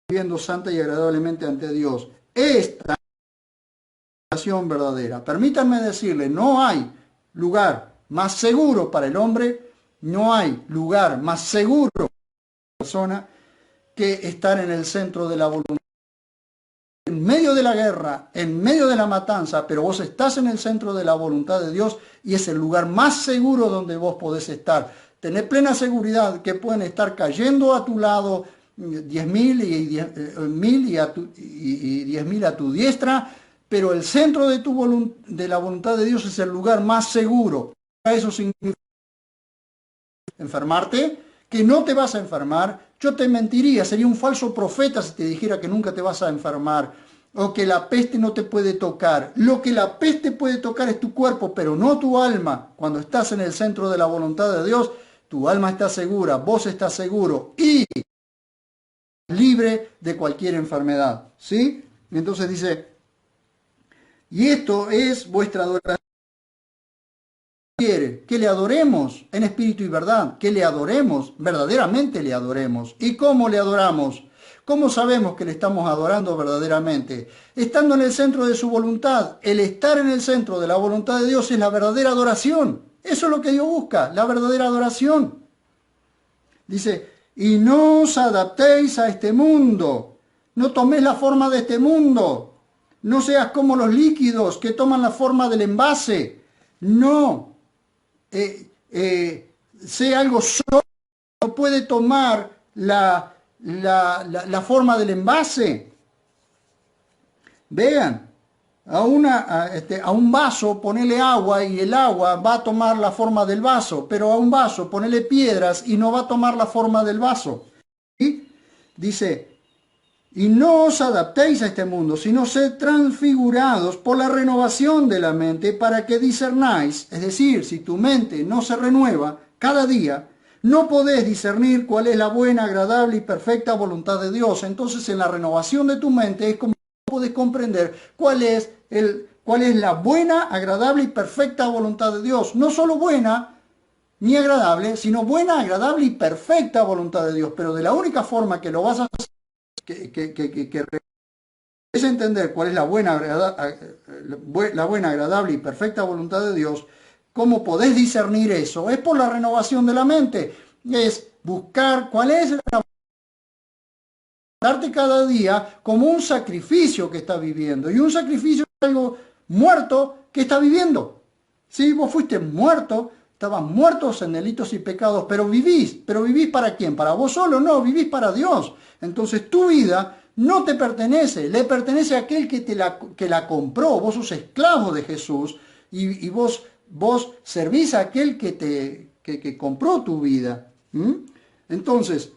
viviendo santa y agradablemente ante Dios. Esta verdadera. Permítanme decirle, no hay lugar más seguro para el hombre, no hay lugar más seguro para la persona que estar en el centro de la voluntad. En medio de la guerra, en medio de la matanza, pero vos estás en el centro de la voluntad de Dios y es el lugar más seguro donde vos podés estar. Tenés plena seguridad que pueden estar cayendo a tu lado 10.000 y 10.000 a tu diestra, pero el centro de la voluntad de Dios es el lugar más seguro. Eso significa enfermarte, que no te vas a enfermar. Yo te mentiría, sería un falso profeta si te dijera que nunca te vas a enfermar o que la peste no te puede tocar. Lo que la peste puede tocar es tu cuerpo, pero no tu alma. Cuando estás en el centro de la voluntad de Dios, tu alma está segura, vos estás seguro y libre de cualquier enfermedad. ¿Sí? Entonces dice, y esto es vuestra adoración. Quiere que le adoremos en espíritu y verdad, que le adoremos, verdaderamente le adoremos. ¿Y cómo le adoramos? ¿Cómo sabemos que le estamos adorando verdaderamente? Estando en el centro de su voluntad. El estar en el centro de la voluntad de Dios es la verdadera adoración. Eso es lo que Dios busca, la verdadera adoración. Dice, y no os adaptéis a este mundo. No toméis la forma de este mundo. No seas como los líquidos que toman la forma del envase. No. Sea algo solo. No puede tomar la forma del envase. Vean. A un vaso ponele agua y el agua va a tomar la forma del vaso. Pero a un vaso ponele piedras y no va a tomar la forma del vaso. ¿Sí? Dice... Y no os adaptéis a este mundo, sino sed transfigurados por la renovación de la mente para que discernáis. Es decir, si tu mente no se renueva cada día, no podés discernir cuál es la buena, agradable y perfecta voluntad de Dios. Entonces, en la renovación de tu mente es como podés comprender cuál es la buena, agradable y perfecta voluntad de Dios. No solo buena ni agradable, sino buena, agradable y perfecta voluntad de Dios. Pero de la única forma que lo vas a hacer, que es entender cuál es la buena, agradable y perfecta voluntad de Dios. ¿Cómo podés discernir eso? Es por la renovación de la mente. Es buscar cuál es la darte cada día como un sacrificio que está viviendo. Y un sacrificio es algo muerto que está viviendo. Si vos fuiste muerto, estabas muertos en delitos y pecados, pero vivís ¿para quién? ¿Para vos solo? No, vivís para Dios. Entonces tu vida no te pertenece, le pertenece a aquel que la compró. Vos sos esclavo de Jesús y vos servís a aquel que compró tu vida. Entonces,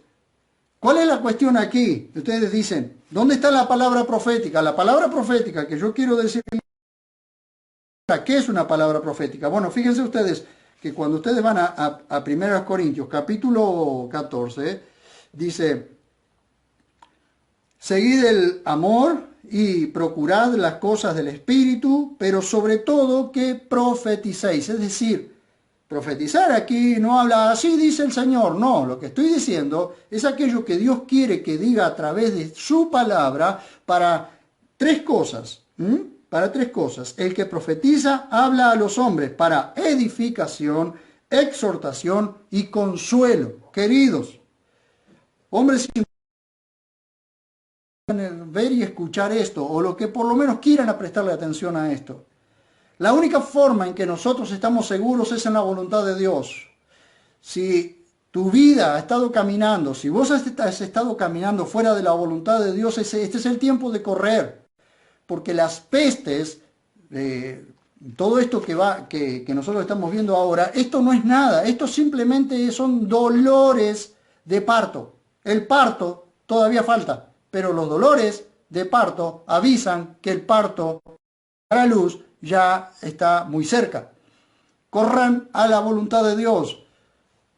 ¿cuál es la cuestión aquí? Ustedes dicen, ¿dónde está la palabra profética? La palabra profética que yo quiero decir, ¿qué es una palabra profética? Bueno, fíjense ustedes que cuando ustedes van a 1 Corintios, capítulo 14, dice, seguid el amor y procurad las cosas del Espíritu, pero sobre todo que profeticéis. Es decir, profetizar aquí no habla así dice el Señor. No, lo que estoy diciendo es aquello que Dios quiere que diga a través de su palabra para tres cosas. Para tres cosas. El que profetiza habla a los hombres para edificación, exhortación y consuelo. Queridos, hombres ver y escuchar esto, o lo que por lo menos quieran prestarle atención a esto. La única forma en que nosotros estamos seguros es en la voluntad de Dios. Si Tu vida ha estado caminando. Si vos has estado caminando fuera de la voluntad de Dios, este es el tiempo de correr. Porque las pestes, todo esto que nosotros estamos viendo ahora, esto no es nada. Esto simplemente son dolores de parto. El parto todavía falta, pero los dolores de parto avisan que el parto a la luz ya está muy cerca. Corran a la voluntad de Dios.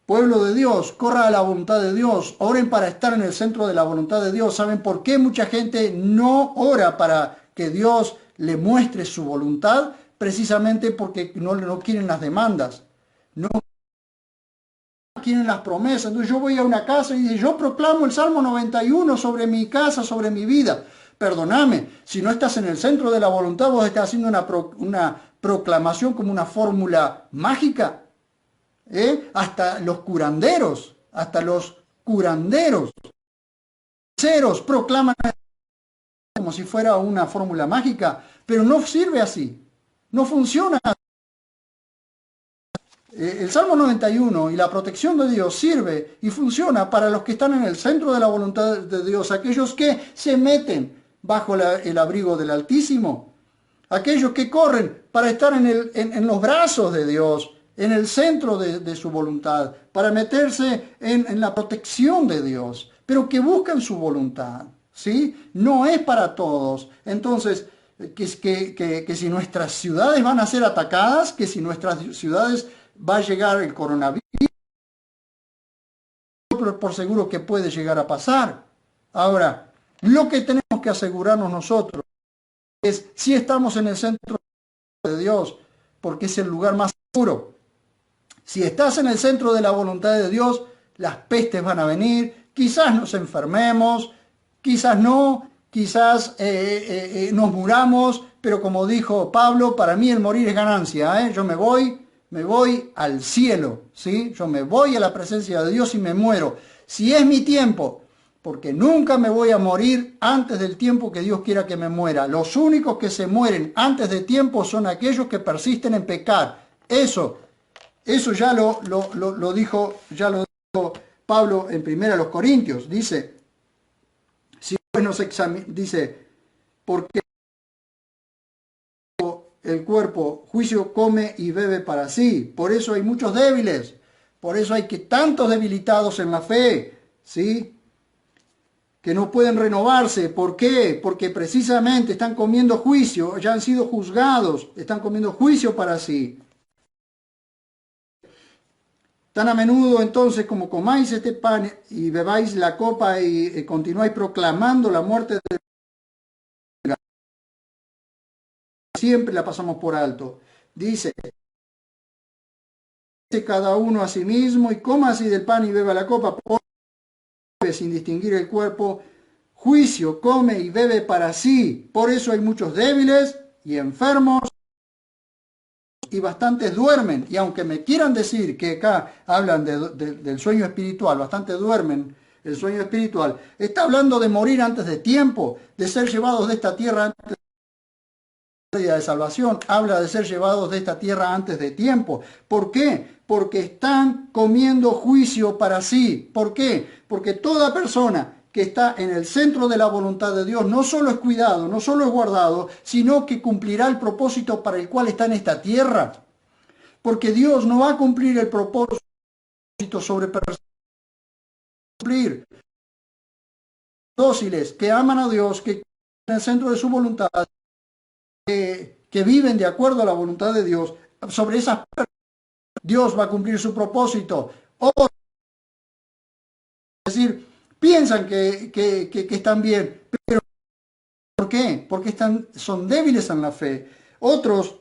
Pueblo de Dios, corra a la voluntad de Dios, oren para estar en el centro de la voluntad de Dios. ¿Saben por qué mucha gente no ora para que Dios le muestre su voluntad? Precisamente porque no quieren las demandas, no quieren las promesas. Entonces yo voy a una casa y yo proclamo el Salmo 91 sobre mi casa, sobre mi vida. Perdóname, si no estás en el centro de la voluntad, vos estás haciendo una proclamación como una fórmula mágica. Hasta los curanderos proclaman como si fuera una fórmula mágica, pero no sirve así, no funciona. El Salmo 91 y la protección de Dios sirve y funciona para los que están en el centro de la voluntad de Dios, aquellos que se meten bajo el abrigo del Altísimo, aquellos que corren para estar en los brazos de Dios, en el centro de su voluntad, para meterse en la protección de Dios, pero que buscan su voluntad, ¿sí? No es para todos. Entonces, que si nuestras ciudades van a ser atacadas, que si nuestras ciudades va a llegar el coronavirus, por seguro que puede llegar a pasar. Ahora, lo que tenemos que asegurarnos nosotros es si estamos en el centro de Dios, porque es el lugar más seguro. Si estás en el centro de la voluntad de Dios, las pestes van a venir, quizás nos enfermemos, quizás no, quizás nos muramos, pero como dijo Pablo, para mí el morir es ganancia, yo me voy al cielo, ¿sí? Yo me voy a la presencia de Dios y me muero. Si es mi tiempo, porque nunca me voy a morir antes del tiempo que Dios quiera que me muera. Los únicos que se mueren antes de tiempo son aquellos que persisten en pecar. Eso ya lo dijo Pablo en 1 Corintios. Dice, si pues nos dice, porque el cuerpo juicio come y bebe para sí. Por eso hay muchos débiles. Por eso hay tantos debilitados en la fe, ¿sí? Que no pueden renovarse. ¿Por qué? Porque precisamente están comiendo juicio, ya han sido juzgados, están comiendo juicio para sí. Tan a menudo entonces como comáis este pan y bebáis la copa y continuáis proclamando la muerte de siempre la pasamos por alto. Dice cada uno a sí mismo y coma así del pan y beba la copa, sin distinguir el cuerpo, juicio, come y bebe para sí. Por eso hay muchos débiles y enfermos, y bastantes duermen. Y aunque me quieran decir que acá hablan del sueño espiritual, bastante duermen el sueño espiritual, está hablando de morir antes de tiempo, de ser llevados de esta tierra antes de la pérdida de salvación. Habla de ser llevados de esta tierra antes de tiempo. ¿Por qué? Porque están comiendo juicio para sí. ¿Por qué? Porque toda persona que está en el centro de la voluntad de Dios no solo es cuidado, no solo es guardado, sino que cumplirá el propósito para el cual está en esta tierra. Porque Dios no va a cumplir el propósito sobre personas, cumplir dóciles, que aman a Dios, que están en el centro de su voluntad, que viven de acuerdo a la voluntad de Dios. Sobre esas personas Dios va a cumplir su propósito. Es decir, piensan que están bien, pero ¿por qué? Porque son débiles en la fe. Otros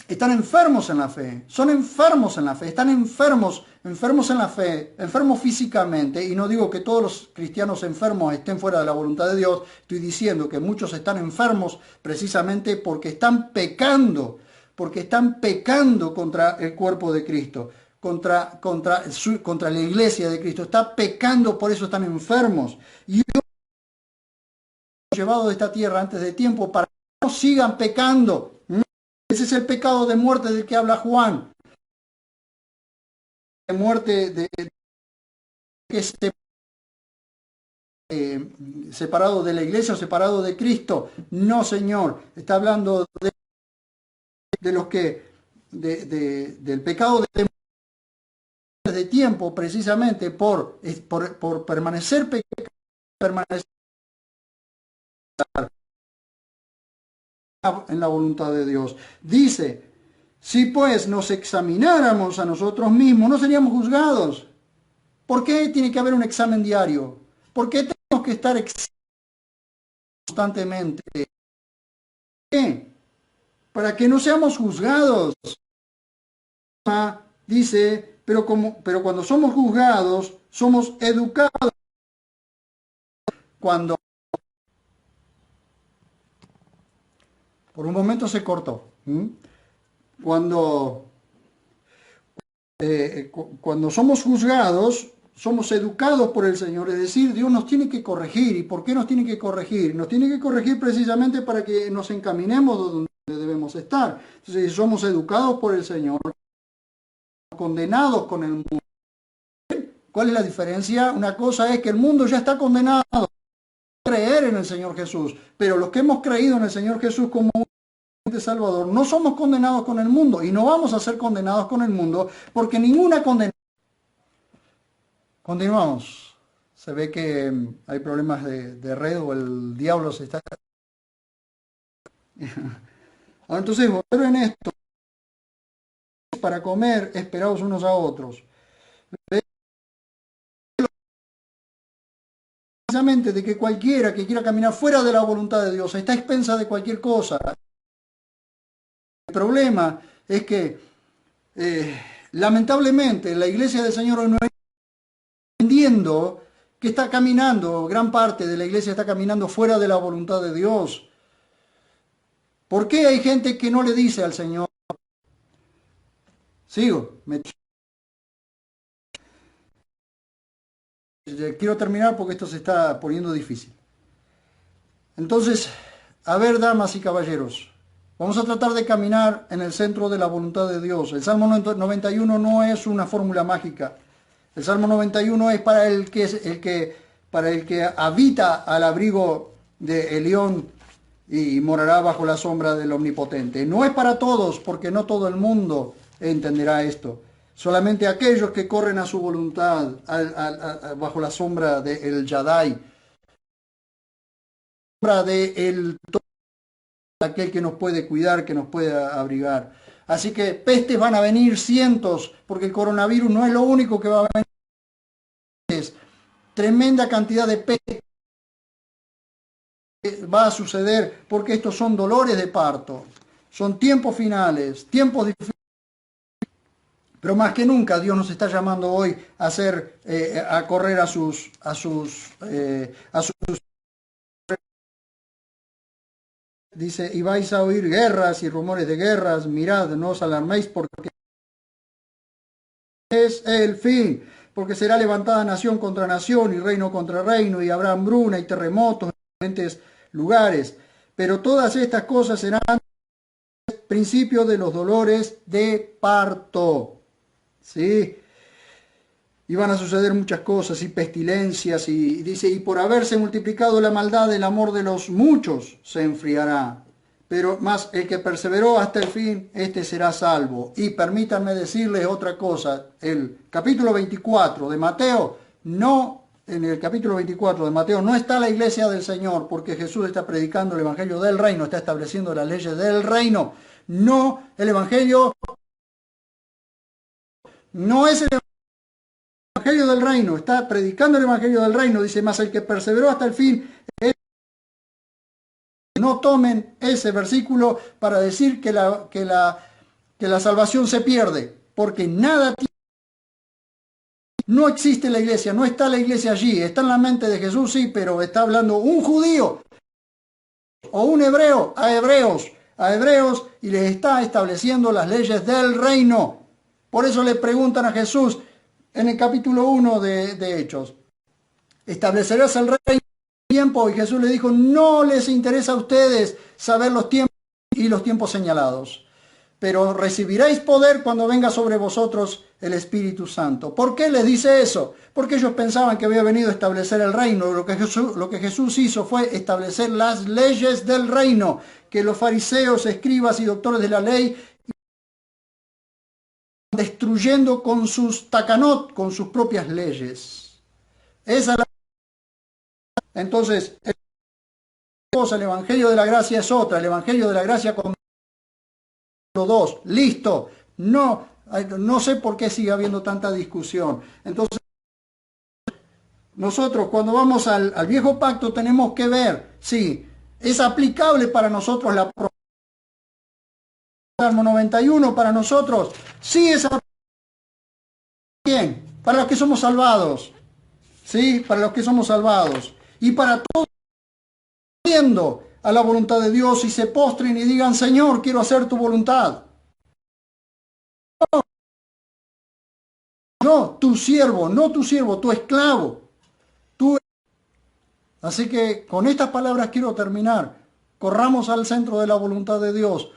están enfermos en la fe, son enfermos en la fe, están enfermos en la fe, enfermos físicamente. Y no digo que todos los cristianos enfermos estén fuera de la voluntad de Dios, estoy diciendo que muchos están enfermos precisamente porque están pecando contra el cuerpo de Cristo. Contra la iglesia de Cristo, está pecando, por eso están enfermos. Y llevado de esta tierra antes de tiempo para que no sigan pecando. Ese es el pecado de muerte del que habla Juan. De muerte que separado de la iglesia o separado de Cristo. No, Señor, está hablando de los que, del pecado de tiempo, precisamente por permanecer pecado, permanecer en la voluntad de Dios. Dice, si pues nos examináramos a nosotros mismos, no seríamos juzgados. ¿Por qué tiene que haber un examen diario? ¿Por qué tenemos que estar constantemente? ¿Por qué? Para que no seamos juzgados. Dice, pero cuando somos juzgados, somos educados. Cuando por un momento se cortó. Cuando somos juzgados, somos educados por el Señor, es decir, Dios nos tiene que corregir. ¿Y por qué nos tiene que corregir? Nos tiene que corregir precisamente para que nos encaminemos donde debemos estar. Entonces, si somos educados por el Señor, condenados con el mundo. ¿Cuál es la diferencia? Una cosa es que el mundo ya está condenado a creer en el Señor Jesús, pero los que hemos creído en el Señor Jesús como Salvador, no somos condenados con el mundo y no vamos a ser condenados con el mundo porque ninguna condena. Continuamos. Se ve que hay problemas de red o el diablo se está... Entonces, volver en esto, para comer, esperaos unos a otros. Precisamente de que cualquiera que quiera caminar fuera de la voluntad de Dios está a expensa de cualquier cosa. El problema es que lamentablemente la iglesia del Señor hoy no está entendiendo que está caminando, gran parte de la iglesia está caminando fuera de la voluntad de Dios. ¿Por qué hay gente que no le dice al Señor? Sigo. Quiero terminar porque esto se está poniendo difícil. Entonces, a ver, damas y caballeros, vamos a tratar de caminar en el centro de la voluntad de Dios. El Salmo 91 no es una fórmula mágica. El Salmo 91 es para el que habita al abrigo de Elión y morará bajo la sombra del Omnipotente. No es para todos, porque no todo el mundo entenderá esto. Solamente aquellos que corren a su voluntad bajo la sombra de El Shaddai, sombra de aquel que nos puede cuidar, que nos puede abrigar. Así que pestes van a venir cientos, porque el coronavirus no es lo único que va a venir. Es tremenda cantidad de pestes va a suceder, porque estos son dolores de parto, son tiempos finales, tiempos difíciles. Pero más que nunca Dios nos está llamando hoy a a correr a sus dice, y vais a oír guerras y rumores de guerras, mirad, no os alarméis porque es el fin, porque será levantada nación contra nación y reino contra reino y habrá hambruna y terremotos en diferentes lugares. Pero todas estas cosas serán principio de los dolores de parto. ¿Sí? Y van a suceder muchas cosas y pestilencias y dice, y por haberse multiplicado la maldad, el amor de los muchos se enfriará. Pero más el que perseveró hasta el fin, este será salvo. Y permítanme decirles otra cosa, el capítulo 24 de Mateo, en el capítulo 24 de Mateo no está la iglesia del Señor, porque Jesús está predicando el evangelio del reino, está estableciendo las leyes del reino. No, el evangelio no es el evangelio del reino, está predicando el evangelio del reino, dice, más el que perseveró hasta el fin. No tomen ese versículo para decir que la salvación se pierde, porque nada tiene. No existe la iglesia, no está la iglesia allí, está en la mente de Jesús, sí, pero está hablando un judío o un hebreo a hebreos y les está estableciendo las leyes del reino. Por eso le preguntan a Jesús en el capítulo 1 de Hechos, ¿establecerás el reino tiempo? Y Jesús le dijo, no les interesa a ustedes saber los tiempos y los tiempos señalados. pero recibiréis poder cuando venga sobre vosotros el Espíritu Santo. ¿Por qué les dice eso? Porque ellos pensaban que había venido a establecer el reino. Lo que Jesús hizo fue establecer las leyes del reino, que los fariseos, escribas y doctores de la ley destruyendo con sus takanot, con sus propias leyes. Esa es la... Entonces, el Evangelio de la Gracia es otra. El Evangelio de la Gracia con dos. Listo. No sé por qué sigue habiendo tanta discusión. Entonces, nosotros cuando vamos al viejo pacto tenemos que ver si es aplicable para nosotros la promesa. Salmo 91 para nosotros, sí es aplicable. Bien, para los que somos salvados. Sí, para los que somos salvados. Y para todos viendo a la voluntad de Dios y se postren y digan, Señor, quiero hacer tu voluntad. No, tu siervo, no tu siervo, tu esclavo. Así que con estas palabras quiero terminar. Corramos al centro de la voluntad de Dios.